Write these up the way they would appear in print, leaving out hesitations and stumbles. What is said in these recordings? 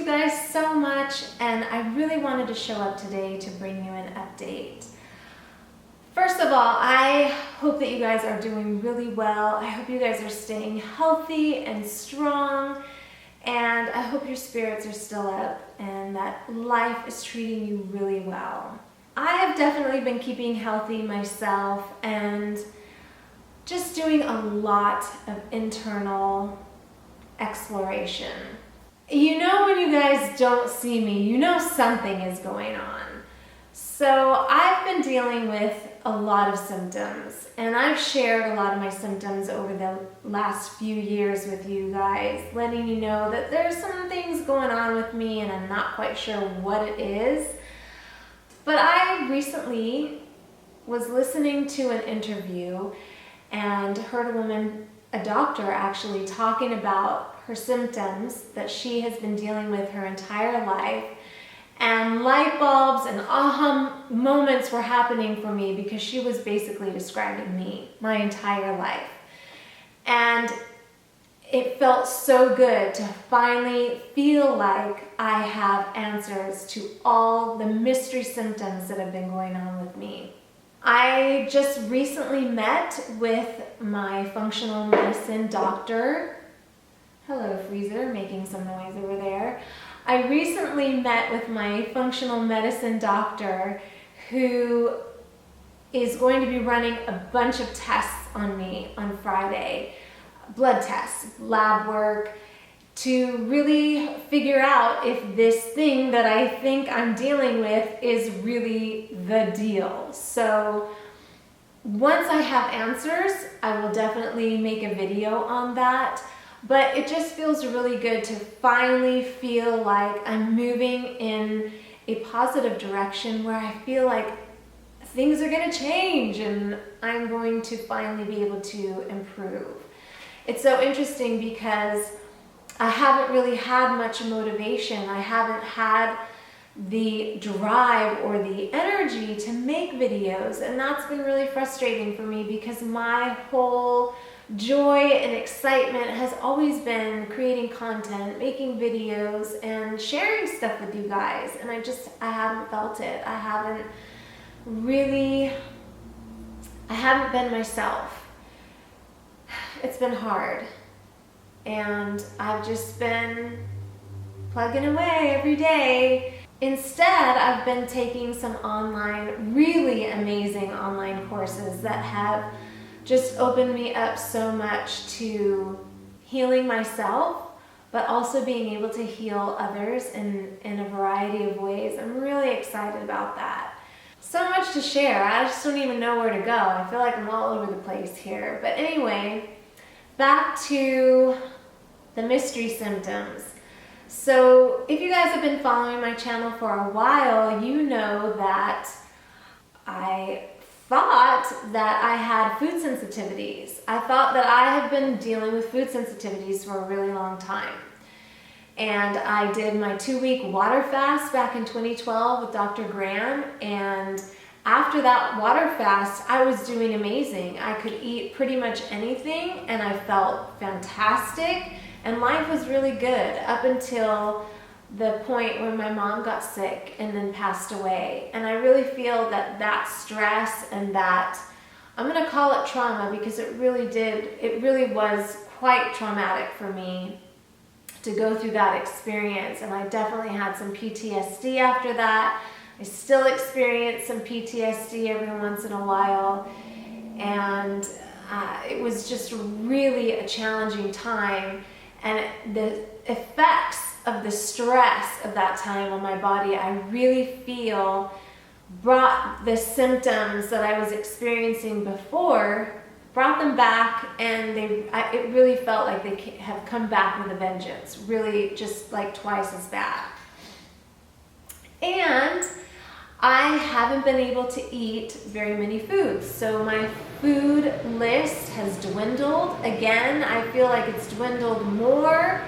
you guys so much, and I really wanted to show up today to bring you an update. First of all, I hope that you guys are doing really well. I hope you guys are staying healthy and strong, and I hope your spirits are still up and that life is treating you really well. I have definitely been keeping healthy myself and just doing a lot of internal exploration. You know, when you guys don't see me, you know something is going on. So I've been dealing with a lot of symptoms, and I've shared a lot of my symptoms over the last few years with you guys, letting you know that there's some things going on with me and I'm not quite sure what it is. But I recently was listening to an interview and heard a doctor actually talking about her symptoms that she has been dealing with her entire life. And light bulbs and aha moments were happening for me because she was basically describing me, my entire life. And it felt so good to finally feel like I have answers to all the mystery symptoms that have been going on with me. I just recently met with my functional medicine doctor. Hello, Freezer, making some noise over there. I recently met with my functional medicine doctor who is going to be running a bunch of tests on me on Friday. Blood tests, lab work, to really figure out if this thing that I think I'm dealing with is really the deal. So once I have answers, I will definitely make a video on that. But it just feels really good to finally feel like I'm moving in a positive direction where I feel like things are going to change and I'm going to finally be able to improve. It's so interesting because I haven't really had much motivation. I haven't had the drive or the energy to make videos, and that's been really frustrating for me because my whole joy and excitement has always been creating content, making videos, and sharing stuff with you guys, and I haven't felt it. I haven't been myself. It's been hard, and I've just been plugging away every day. Instead, I've been taking some really amazing online courses that have just opened me up so much to healing myself, but also being able to heal others in a variety of ways. I'm really excited about that. So much to share. I just don't even know where to go. I feel like I'm all over the place here. But anyway, back to the mystery symptoms. So if you guys have been following my channel for a while, you know that I thought that I had food sensitivities. I thought that I have been dealing with food sensitivities for a really long time. And I did my 2-week water fast back in 2012 with Dr. Graham, and after that water fast, I was doing amazing. I could eat pretty much anything and I felt fantastic, and life was really good up until the point where my mom got sick and then passed away. And I really feel that stress and that, I'm gonna call it trauma because it really was quite traumatic for me to go through that experience. And I definitely had some PTSD after that. I still experience some PTSD every once in a while. And it was just really a challenging time. And the effects of the stress of that time on my body, I really feel brought the symptoms that I was experiencing before, brought them back, and it really felt like they have come back with a vengeance, really just like twice as bad. And I haven't been able to eat very many foods. So my food list has dwindled. Again, I feel like it's dwindled more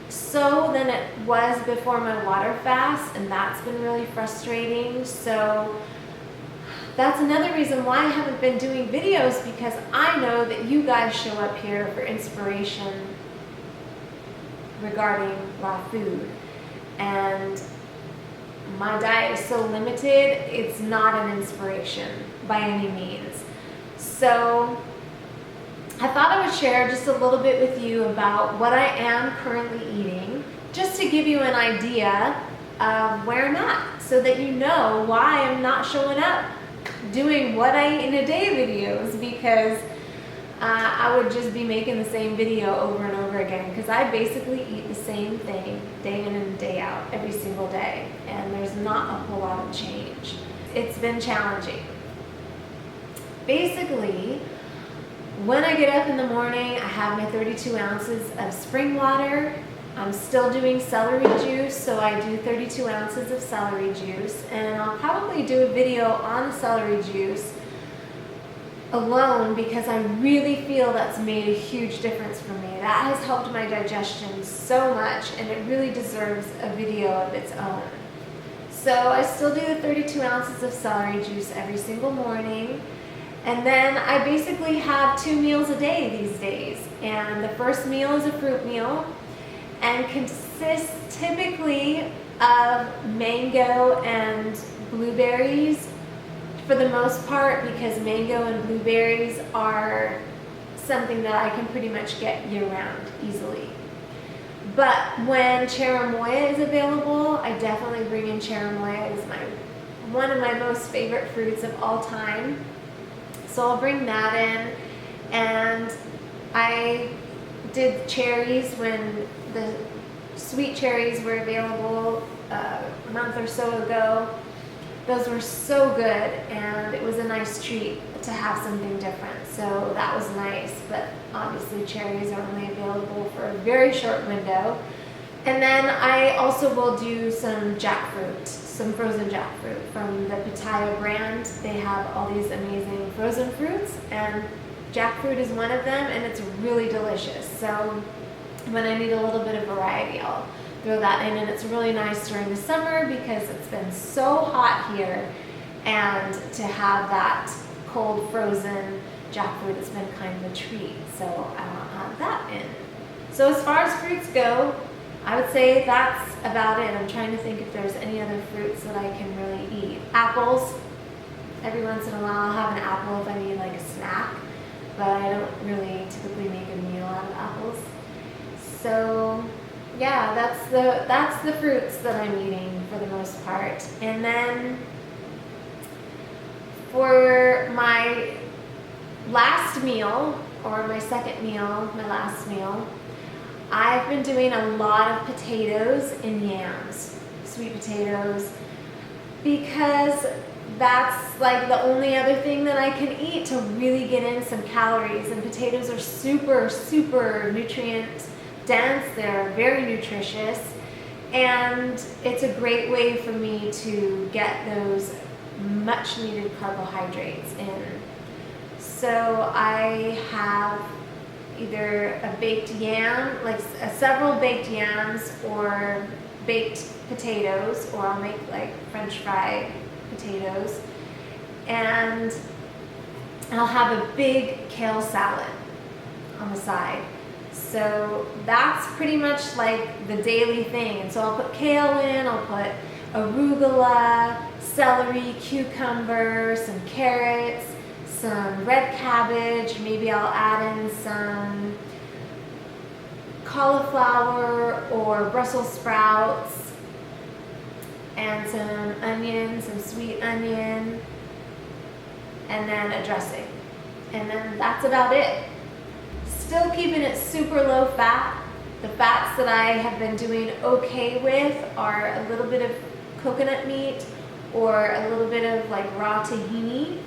so than it was before my water fast, and that's been really frustrating. So that's another reason why I haven't been doing videos, because I know that you guys show up here for inspiration regarding raw food. and my diet is so limited, it's not an inspiration by any means. So I thought I would share just a little bit with you about what I am currently eating, just to give you an idea of where I'm at, so that you know why I'm not showing up doing what I eat in a day videos, because I would just be making the same video over and over again, because I basically eat the same thing day in and day out every single day, and there's not a whole lot of change. It's been challenging. Basically, when I get up in the morning, I have my 32 ounces of spring water. I'm still doing celery juice, so I do 32 ounces of celery juice, and I'll probably do a video on the celery juice alone, because I really feel that's made a huge difference for me. That has helped my digestion so much, and it really deserves a video of its own. So I still do the 32 ounces of celery juice every single morning. And then I basically have 2 meals a day these days. And the first meal is a fruit meal and consists typically of mango and blueberries for the most part, because mango and blueberries are something that I can pretty much get year round easily. But when cherimoya is available, I definitely bring in cherimoya. It's one of my most favorite fruits of all time. So I'll bring that in, and I did cherries when the sweet cherries were available a month or so ago. Those were so good, and it was a nice treat to have something different. So that was nice, but obviously cherries are only available for a very short window. And then I also will do some jackfruit, some frozen jackfruit from the Pitaya brand. They have all these amazing frozen fruits, and jackfruit is one of them, and it's really delicious. So when I need a little bit of variety, I'll throw that in, and it's really nice during the summer because it's been so hot here, and to have that cold frozen jackfruit has been kind of a treat. So I'll add that in. So as far as fruits go, I would say that's about it. I'm trying to think if there's any other fruits that I can really eat. Apples. Every once in a while I'll have an apple if I need like a snack, but I don't really typically make a meal out of apples. So yeah, that's the fruits that I'm eating for the most part. And then for my last meal, or my second meal, my last meal, I've been doing a lot of potatoes and yams, sweet potatoes, because that's like the only other thing that I can eat to really get in some calories. And potatoes are super, super nutrient dense. They're very nutritious, and it's a great way for me to get those much needed carbohydrates in. So I have either a baked yam, like several baked yams, or baked potatoes, or I'll make like French fried potatoes, and I'll have a big kale salad on the side. So that's pretty much like the daily thing. And so I'll put kale in, I'll put arugula, celery, cucumber, some carrots, some red cabbage, maybe I'll add in some cauliflower or Brussels sprouts, and some onion, some sweet onion, and then a dressing. And then that's about it. Still keeping it super low fat. The fats that I have been doing okay with are a little bit of coconut meat or a little bit of like raw tahini.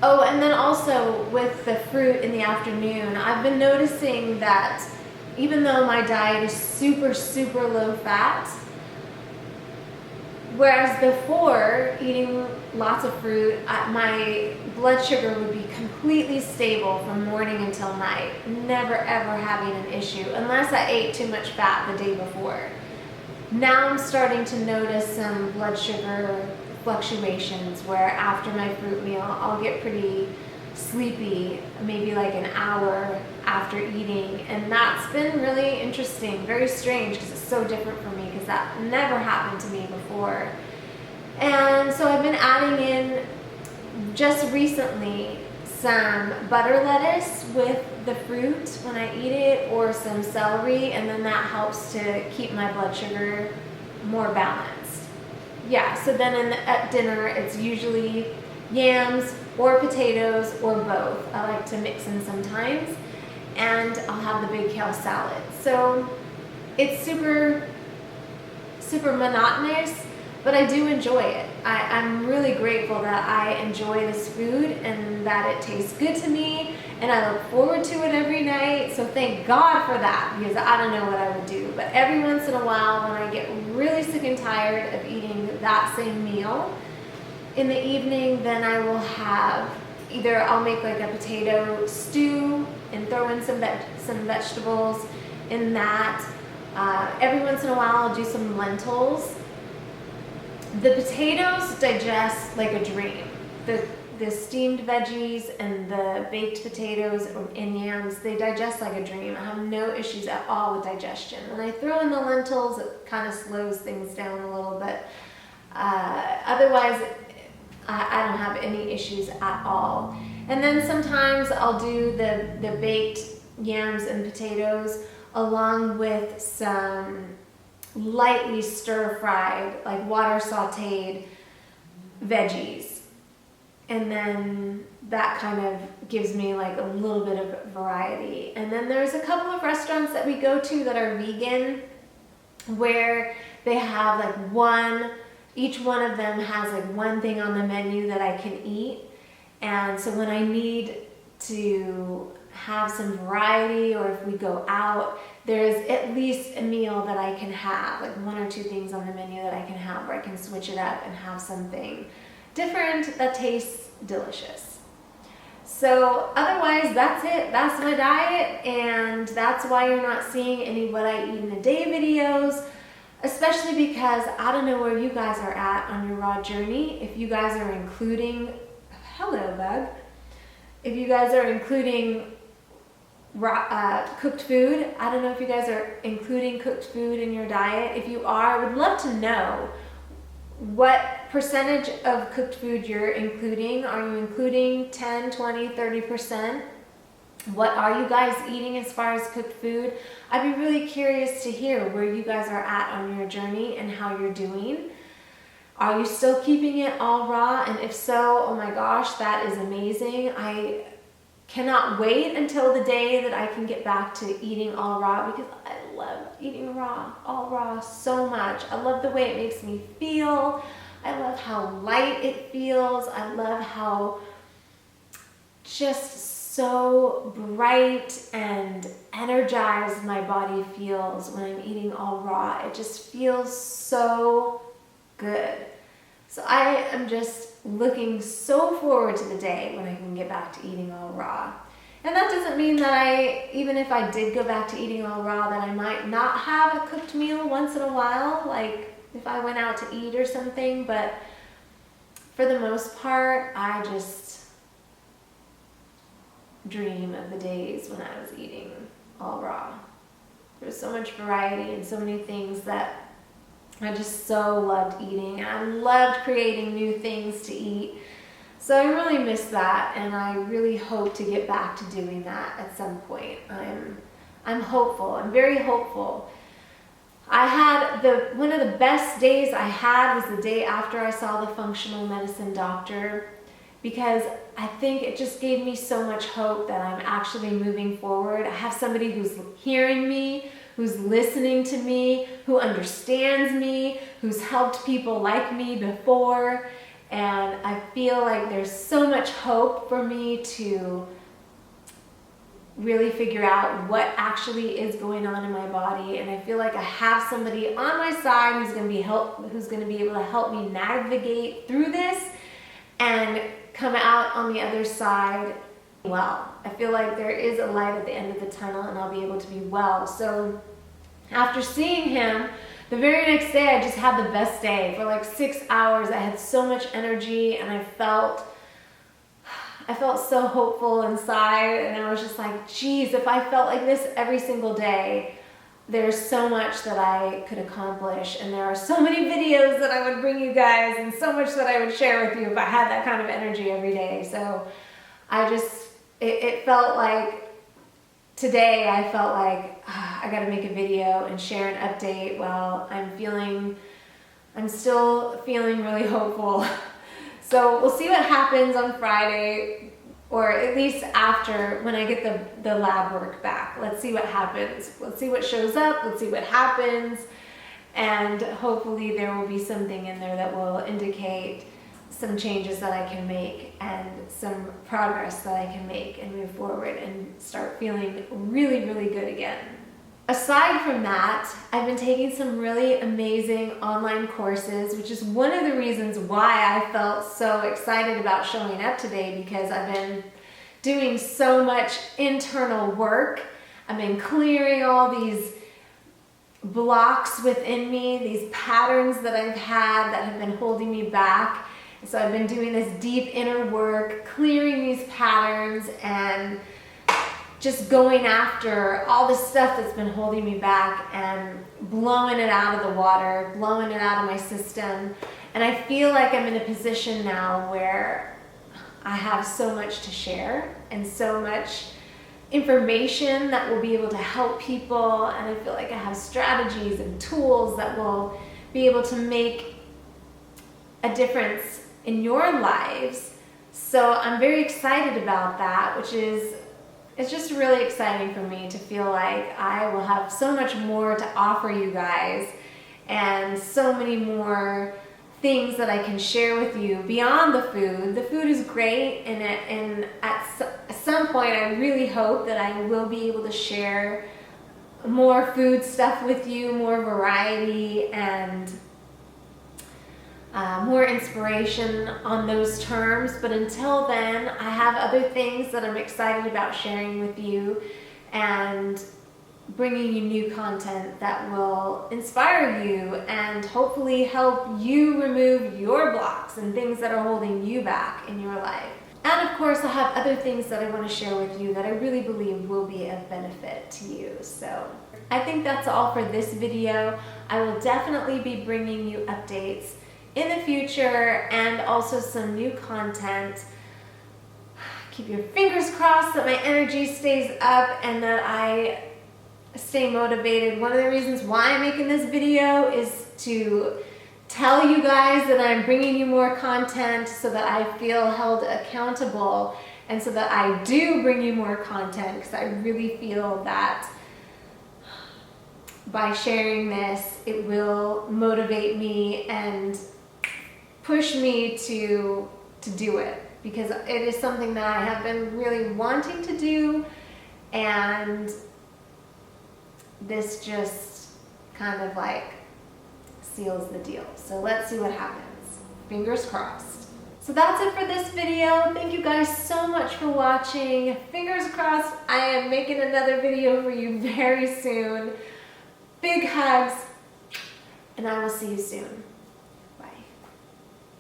Oh, and then also with the fruit in the afternoon, I've been noticing that even though my diet is super, super low fat, whereas before eating lots of fruit, my blood sugar would be completely stable from morning until night, never ever having an issue, unless I ate too much fat the day before. Now I'm starting to notice some blood sugar fluctuations where after my fruit meal, I'll get pretty sleepy, maybe like an hour after eating, and that's been really interesting, very strange, because it's so different for me, because that never happened to me before. And so I've been adding in just recently some butter lettuce with the fruit when I eat it, or some celery, and then that helps to keep my blood sugar more balanced. Yeah, so then at dinner it's usually yams or potatoes or both. I like to mix in sometimes, and I'll have the big kale salad. So it's super monotonous, but I do enjoy it. I'm really grateful that I enjoy this food and that it tastes good to me, and I look forward to it every night. So thank God for that, because I don't know what I would do. But every once in a while, when I get really sick and tired of eating that same meal in the evening, then I will have either, I'll make like a potato stew and throw in some vegetables in that. Every once in a while I'll do some lentils. The potatoes digest like a dream. The steamed veggies and the baked potatoes and yams, they digest like a dream. I have no issues at all with digestion. When I throw in the lentils, it kind of slows things down a little bit. Otherwise, I don't have any issues at all. And then sometimes I'll do the baked yams and potatoes along with some lightly stir-fried, like water sauteed veggies. And then that kind of gives me like a little bit of variety. And then there's a couple of restaurants that we go to that are vegan, where they have like each one of them has like one thing on the menu that I can eat. And so when I need to have some variety, or if we go out, there's at least a meal that I can have, like one or two things on the menu that I can have, where I can switch it up and have something different that tastes delicious. So otherwise, that's it. That's my diet, and that's why you're not seeing any what I eat in a day videos, especially because I don't know where you guys are at on your raw journey. If you guys are including, hello bug, if you guys are including cooked food. I don't know if you guys are including cooked food in your diet. If you are, I would love to know what percentage of cooked food you're including. Are you including 10, 20, 30%? What are you guys eating as far as cooked food? I'd be really curious to hear where you guys are at on your journey and how you're doing. Are you still keeping it all raw? And if so, oh my gosh, that is amazing. I cannot wait until the day that I can get back to eating all raw, because I love eating all raw so much. I love the way it makes me feel. I love how light it feels. I love how just so bright and energized my body feels when I'm eating all raw. It just feels so good. So I am just looking so forward to the day when I can get back to eating all raw. And that doesn't mean that even if I did go back to eating all raw, that I might not have a cooked meal once in a while, like if I went out to eat or something. But for the most part, I just dream of the days when I was eating all raw. There's so much variety and so many things that I just so loved eating, and I loved creating new things to eat. So I really miss that, and I really hope to get back to doing that at some point. I'm hopeful. I'm very hopeful. I had one of the best days I had was the day after I saw the functional medicine doctor, because I think it just gave me so much hope that I'm actually moving forward. I have somebody who's hearing me, who's listening to me, who understands me, who's helped people like me before. And I feel like there's so much hope for me to really figure out what actually is going on in my body. And I feel like I have somebody on my side who's going to be able to help me navigate through this and come out on the other side well. I feel like there is a light at the end of the tunnel, and I'll be able to be well. So after seeing him, the very next day I just had the best day. For like 6 hours I had so much energy, and I felt I felt so hopeful inside, and I was just like, geez, if I felt like this every single day, there's so much that I could accomplish, and there are so many videos that I would bring you guys, and so much that I would share with you if I had that kind of energy every day. So it felt like today I felt like I gotta make a video and share an update while I'm still feeling really hopeful. So we'll see what happens on Friday, or at least after, when I get the lab work back. Let's see what happens. Let's see what shows up. Let's see what happens. And hopefully there will be something in there that will indicate some changes that I can make and some progress that I can make and move forward and start feeling really, really good again. Aside from that, I've been taking some really amazing online courses, which is one of the reasons why I felt so excited about showing up today, because I've been doing so much internal work. I've been clearing all these blocks within me, these patterns that I've had that have been holding me back. So I've been doing this deep inner work, clearing these patterns and just going after all the stuff that's been holding me back and blowing it out of the water, blowing it out of my system. And I feel like I'm in a position now where I have so much to share and so much information that will be able to help people. And I feel like I have strategies and tools that will be able to make a difference in your lives. So I'm very excited about that, it's just really exciting for me to feel like I will have so much more to offer you guys and so many more things that I can share with you beyond the food. The food is great, and at some point I really hope that I will be able to share more food stuff with you, more variety and more inspiration on those terms. But until then, I have other things that I'm excited about sharing with you and bringing you new content that will inspire you and hopefully help you remove your blocks and things that are holding you back in your life. And of course, I have other things that I want to share with you that I really believe will be of benefit to you. So I think that's all for this video. I will definitely be bringing you updates in the future and also some new content. Keep your fingers crossed that my energy stays up and that I stay motivated. One of the reasons why I'm making this video is to tell you guys that I'm bringing you more content so that I feel held accountable and so that I do bring you more content, because I really feel that by sharing this, it will motivate me and push me to do it, because it is something that I have been really wanting to do, and this just kind of like seals the deal. So let's see what happens. Fingers crossed. So that's it for this video. Thank you guys so much for watching. Fingers crossed I am making another video for you very soon. Big hugs, and I will see you soon.